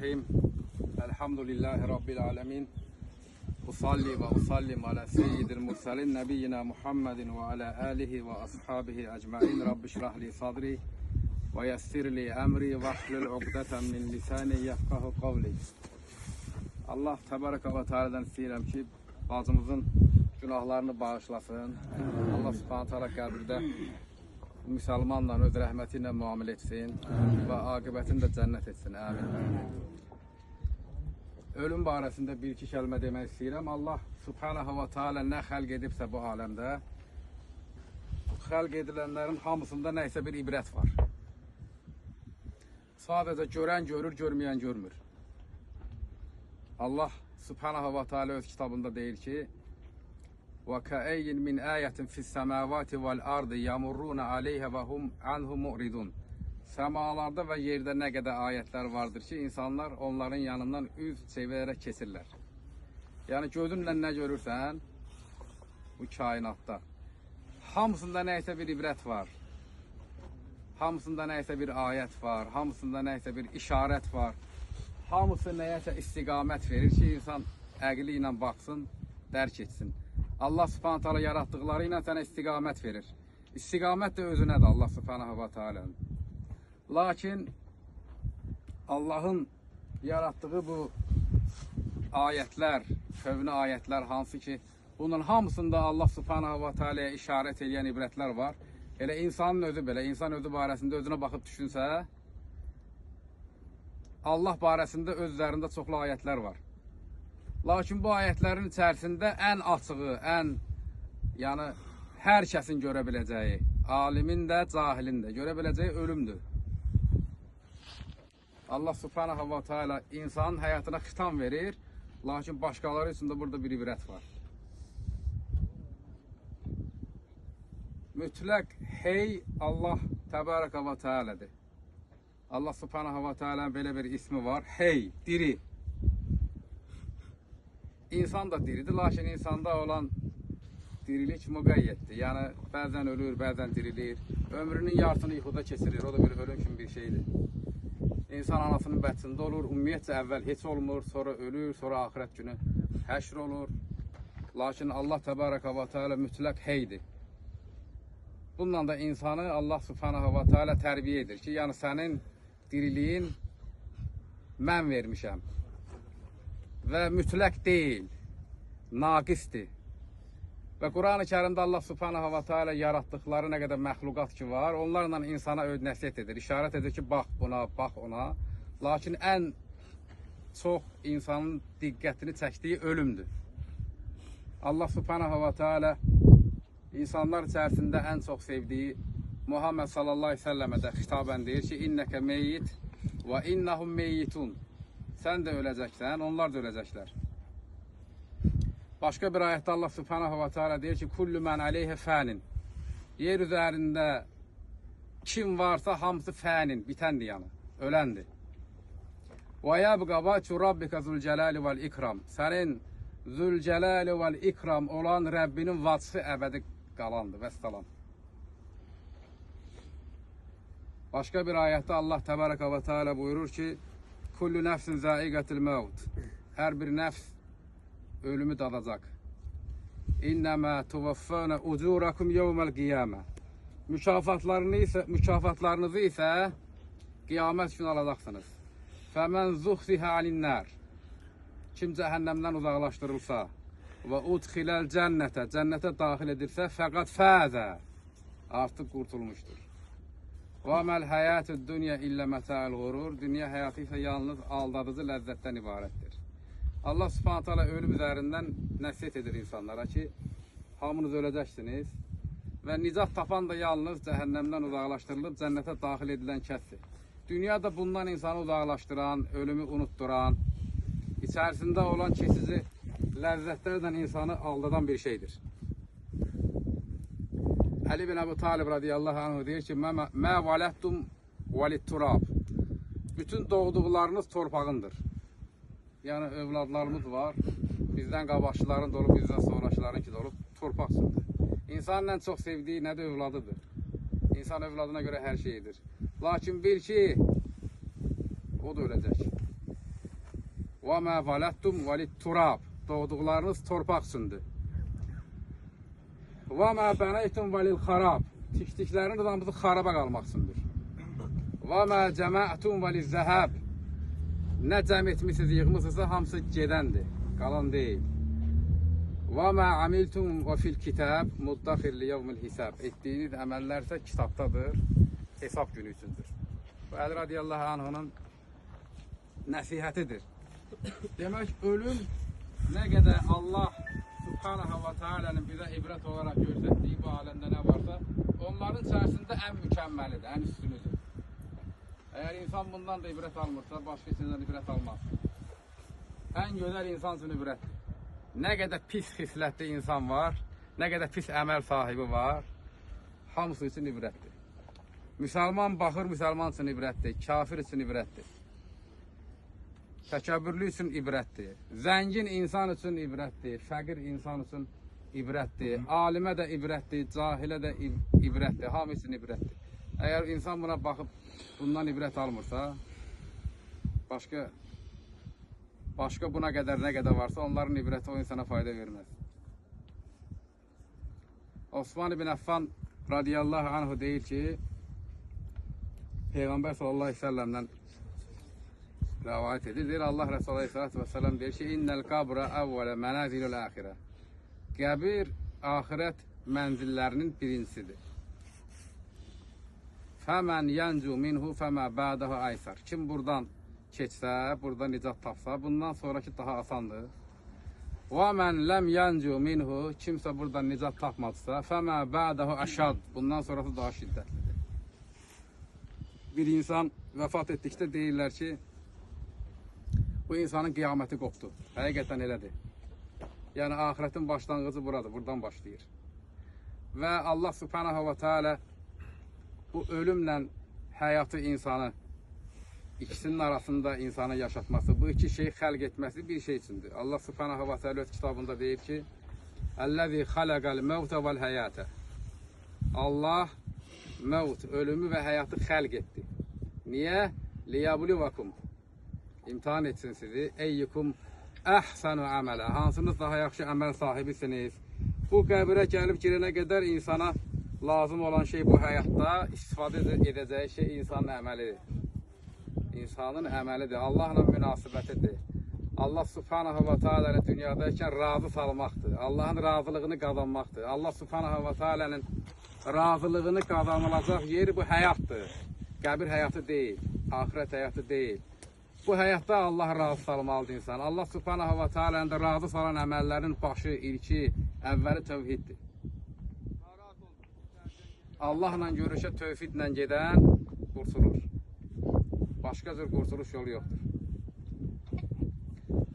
Bismillahirrahmanirrahim. Elhamdülillahi Rabbil alemin. Usalli ve usallim ala seyyidil mursalin nebiyyina Muhammedin ve ala alihi ve ashabihi ecmain. Rabbi şrahli sadri ve yessirli emri ve ahlul uqdeten min lisani yefkahu kavli. Allah tebaraka ve teala'dan istəyirəm ki, bacımızın günahlarını bağışlasın. Allah subhanahu teala qəbirdə Müslümanla öz rəhməti ilə müamil etsin və aqibətini də cənnət etsin. Amin. Ölüm barəsində bir-iki kəlmə demək istəyirəm. Allah subhanahu və teala nə xəlq edibsə bu aləmdə, xəlq edilənlərin hamısında nəysə bir ibrət var. Sadəcə görən görür, görməyən görmür. Allah subhanahu və teala öz kitabında deyir ki, وَكَأَيٍّ مِنْ آيَةٍ فِي السَّمَاوَاتِ وَالْأَرْضِ يَمُرُّونَ عَلَيْهَا وَهُمْ عَنْهُ مُعْرِضُونَ. Səmalarda və yerdə nə qədər ayətlər vardır ki, insanlar onların yanından üz çevirərək keçirlər. Yəni gözünlə nə görürsən bu kainatda, hamısında nəysə bir ibrət var. Hamısında nəysə bir ayət var, hamısında nəysə bir işarət var. Hamısı nəyəsə istiqamət verir ki, insan əqli ilə baxsın, dərk etsin. Allah subhanahu teala yarattıkları ilə sənə istiqamət verir. İstiqamət də özünədir Allah subhanahu wa ta'ala'nın. Lakin Allah'ın yarattığı bu ayətlər, kövni ayətlər hansı ki, bunun hamısında Allah subhanahu wa ta'ala'ya işarət edən ibrətlər var. Elə insanın özü belə, insan özü barəsində özünə baxıb düşünsə, Allah barəsində özlərində çoxlu ayətlər var. Lakin bu ayətlərin içərisində ən açığı, yəni hər kəsin görə biləcəyi, alimin də, cahilin də görə biləcəyi ölümdür. Allah subhanahu wa ta'ala insanın həyatına xitam verir, lakin başqaları üçün də burada bir ibrət var. Mütləq hey Allah təbaraka və teala'dır. Allah subhanahu wa ta'ala'nın belə bir ismi var, hey, diri. İnsan da diridir, lakin insanda olan dirilik müqəyyətdir. Yəni, bəzən ölür, bəzən dirilir. Ömrünün yarısını yuxuda keçirir, o da bir ölüm kimi bir şeydir. İnsan anasının bətnində olur, ümumiyyətcə əvvəl heç olmur, sonra ölür, sonra axirət günü həşr olur. Lakin Allah təbaraka və teala mütləq heydir. Bununla da insanı Allah subhanahu və teala tərbiyə edir ki, yəni sənin diriliyin mən vermişəm. Və mütləq deyil, naqisdir. Və Quran-ı Kərimdə Allah subhanahu wa ta'ala yaratdıkları nə qədər məxluqat ki var, onlarla insana nəsihət edir, işarət edir ki, bax buna, bax ona. Lakin ən çox insanın diqqətini çəkdiyi ölümdür. Allah subhanahu wa ta'ala insanlar içərisində ən çox sevdiyi Muhammed sallallahu aleyhi ve sellem'e də xitabən deyir ki, innəkə meyyit və innəhum meyyitun. Sən də öləcəksən, onlar da öləcəklər. Başqa bir ayətdə Allah subhanahu wa ta'ala deyir ki, kullu mən aleyhə fənin. Yer üzərində kim varsa hamısı fənin, bitəndir yəni, öləndir. Və yəbqa vəcu rabbikə zülcələli vəl ikram. Sənin zülcələli vəl ikram olan Rəbbinin vacısı əbədi qalandır, vəssalam. Başqa bir ayətdə Allah təbaraka və teala buyurur ki, kullu nəfsin zaiqətil məvd. Hər bir nəfs ölümü dadacaq. İnnəmə tuvaffəunə ucurakum yevməl qiyamə. Mükafatlarınızı isə qiyamət günü alacaqsınız. Fəmən zuxzihə alinlər. Kim cəhənnəmdən uzaqlaşdırılsa və udxiləl cənnətə, cənnətə daxil edirsə, fəqat fəzə. Artıq qurtulmuşdur. Və əməl həyatı dünya illə mətəəl qurur. Dünya həyatı isə yalnız aldadıcı ləzzətdən ibarətdir. Allah subhanahu teala ölüm üzərindən nəsihət edir insanlara ki, hamınız öləcəksiniz və nicat tapan da yalnız cəhənnəmdən uzaqlaşdırılıb cənnətə daxil edilən kəsdir. Dünya da bundan insanı uzaqlaşdıran, ölümü unutduran, içərisində olan keçici ləzzətlərdən insanı aldadan bir şeydir. Ali bin Əbu Talib radiyallahu anh deyir ki, mə valəttum valitturab. Bütün doğduqlarınız torpağındır. Yəni, övladlarımız var, bizdən qabaqçıların da olub, bizdən sonraçıların ki də olub, torpaqsındır. İnsanın ən çox sevdiyi nədir? Övladıdır. İnsan övladına görə hər şeyidir. Lakin bil ki, o da öləcək. Və mə vələttum vəlit-turab. Doğduqlarınız torpaq üçündür. Və mə bənəytum vəlil-xarab. Tikdikləriniz hamısı xaraba qalmaq üçündür. Və mə cəmə'tum vəliz-zəhəb. Nə cəm etmişsiniz, yığmışsınızsa hamısı gedəndir, qalan deyil. Və mə amiltum və fil-kitab muddaxir li-yevmil hisab. Etdiyiniz əməllər isə kitabdadır, hesab günü üçündür. Bu Əli radiyallahu anh'ın nəsihətidir. Demək, ölüm nə qədər Allah Subhanahu və Teala'nın bizə ibrət olaraq göstərdiyi bu aləmdə nə varsa, onların içərisində ən mükəmməlidir, ən üstünüdür. Əgər insan bundan da ibrət almırsa, başqa içindən ibrət almaz. Ən gözəl insan üçün ibrətdir. Nə qədər pis xislətli insan var, nə qədər pis əməl sahibi var, hamısı üçün ibrətdir. Müsəlman baxır, müsəlman üçün ibrətdir, kafir üçün ibrətdir. Təkəbbürlü üçün ibrətdir. Zəngin insan üçün ibrətdir, fəqir insan üçün ibrətdir. Alimə də ibrətdir, cahilə də ibrətdir, hamı üçün ibrətdir. Əgər insan buna baxıb bundan ibrət almırsa, başqa buna qədər nə qədər varsa, onların ibrəti o insana fayda verməz. Osman ibn Affan radiyallahu anhu deyir ki, Peyğəmbər sallallahu aleyhi ve sellem'dən rəvayət edir. Deyir, Allah Resulü aleyhissalatu vesselam deyir ki, İnnəl qabra əvvələ mənazilul əxirə. Qəbir axirət mənzillərinin birincisidir. Fəmən yəncu minhu fəmə bədahu aysar. Kim buradan keçsə, burada nicat tapsa, bundan sonraki daha asandır. Və mən ləm yəncu minhu, kimsə buradan nicat tapmadısa, fəmə bədahu əşad. Bundan sonrası daha şiddətlidir. Bir insan vəfat etdikdə deyirlər ki, bu insanın qiyaməti qopdu. Həqiqətən elədir. Yəni, ahirətin başlanğıcı buradır, buradan başlayır. Və Allah Subhanahu və Teala bu ölümlə həyatı insanı, ikisinin arasında insanı yaşatması, bu iki şey xəlq etməsi bir şey üçündür. Allah Subhanahu və Teala öz kitabında deyir ki, Əl-ləzi xaləqəl məvtə vəl-həyətə. Allah məvt, ölümü və həyatı xəlq etdi. Niyə? Liyəbluvakum. İmtihan etsin sizi. Eyyukum əhsənu əmələ. Hansınız daha yaxşı əməl sahibisiniz? Bu qəbirə gəlib girənə qədər insana lazım olan şey bu həyatda istifadə edəcəyi şey insanın əməlidir. İnsanın əməlidir. Allahla münasibətidir. Allah Subhanahu və Teala'nı dünyadayken razı salmaqdır. Allahın razılığını qazanmaqdır. Allah Subhanahu və Teala'nın razılığını qazanılacaq yeri bu həyatdır. Qəbir həyatı deyil. Ahirət həyatı deyil. Bu həyatda Allah razı salmalıdır insan. Allah Subhanahu və Teala'nın da razı salan əməllərin başı, ilki, əvvəli tövhiddir. Allahla görüşə tövhidlə gedən qurtulur. Başqa cür qurtuluş yolu yoxdur.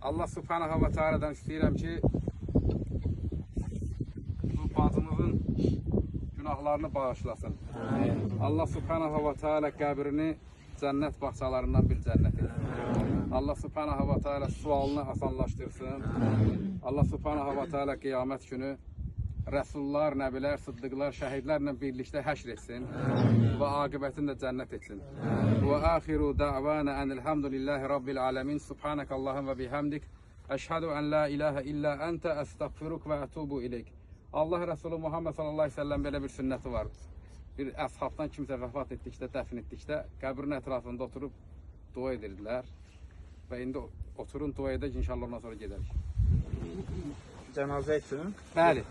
Allah Subhanahu və Teala'dan istəyirəm ki, bu bacımızın günahlarını bağışlasın. Allah Subhanahu və Teala qəbrini cənnət bağçalarından bir cənnət etsin. Allah Subhanahu və Teala sualını asanlaşdırsın. Allah Subhanahu və Teala qiyamət günü Rəsullar, Nəbilər, Sıddıqlar, şəhidlərlə birlikdə həşr etsin və aqibətini də cənnət etsin. Və axiru da'vana enelhamdülillahi rabbil alemin. Subhanak Allahum və bihamdik. Əşhədu ən la ilahə illə əntə əstəğfiruk və ətubu ileyk. Allah Resulü Muhammed sallallahu aleyhi ve sellem belə bir sünnəti var. Bir əshabdan kimsə vəfat etdikdə, dəfn etdikdə qəbrin ətrafında oturub dua edirdilər. Və indi oturun dua edək, inşallah ondan sonra gedərik. Cənazə üçün? Bəli.